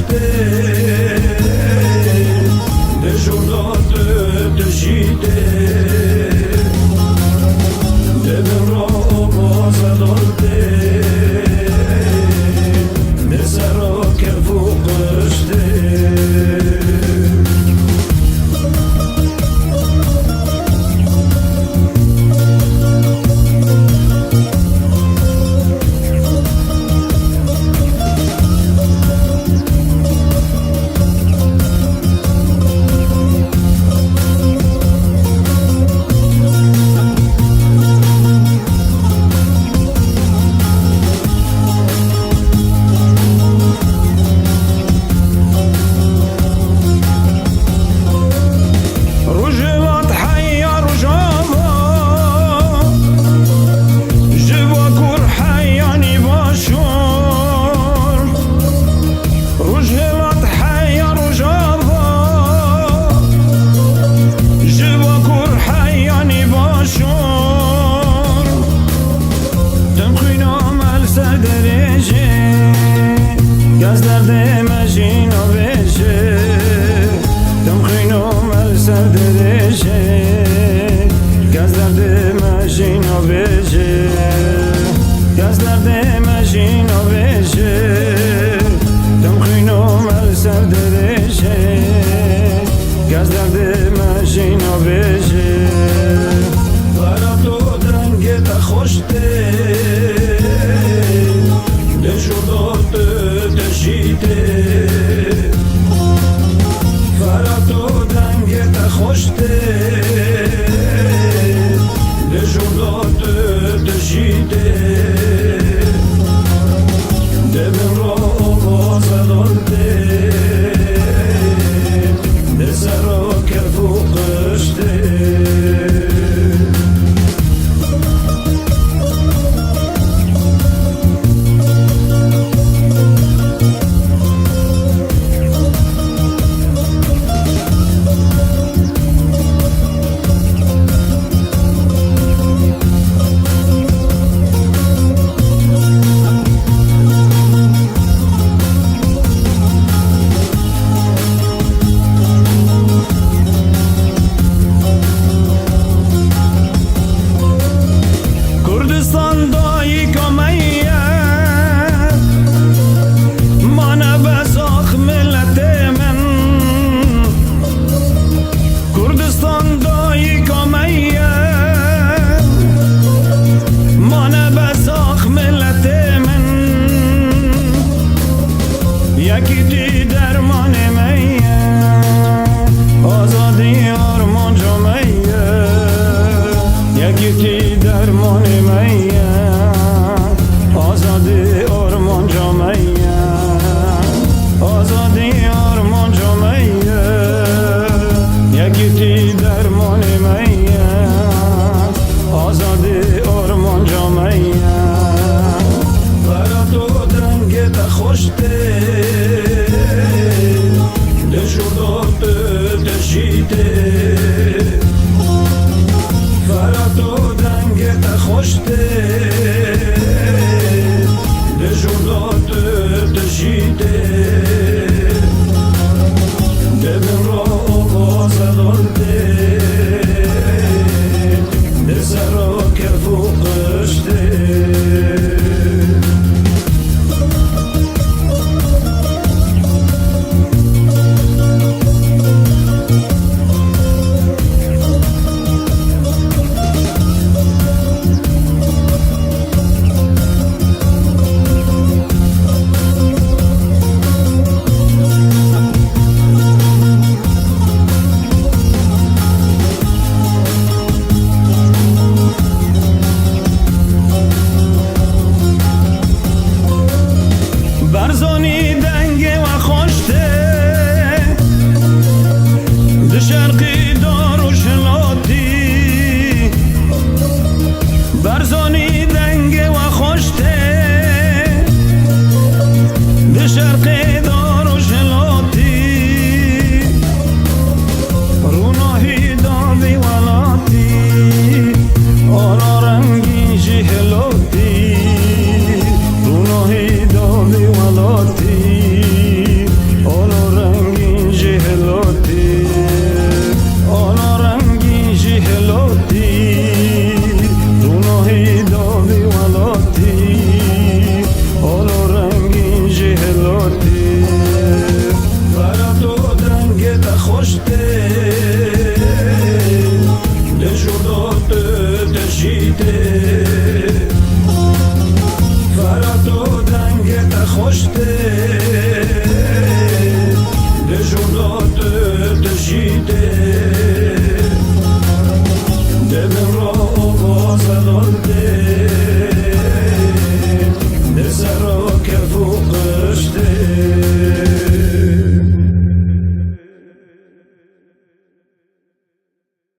خوشته دجورات دجیده دبن را آواز دارده نزرا کف و قشته گاز درد مجین و بشه دم خینم السر درشه گاز درد مجین و بشه گاز درد مجین و بشه دم خینم السر درشه گاز درد مجین و بشه برا تو دنگ تا خوشته دجورات دجیده فرا تو دنگ تا خوشته دجورات دجیده دبن را آواز دارده نزرا کف و قشته کردستان دایی کمیه مانه بساخ ملت من کردستان دایی کمیه مانه بساخ ملت من یکی دی درمان میه آزادی آرمان جامعه یکی دی درمان میه آزادی آرمان جامعه آزادی آرمان جامعه یکی دی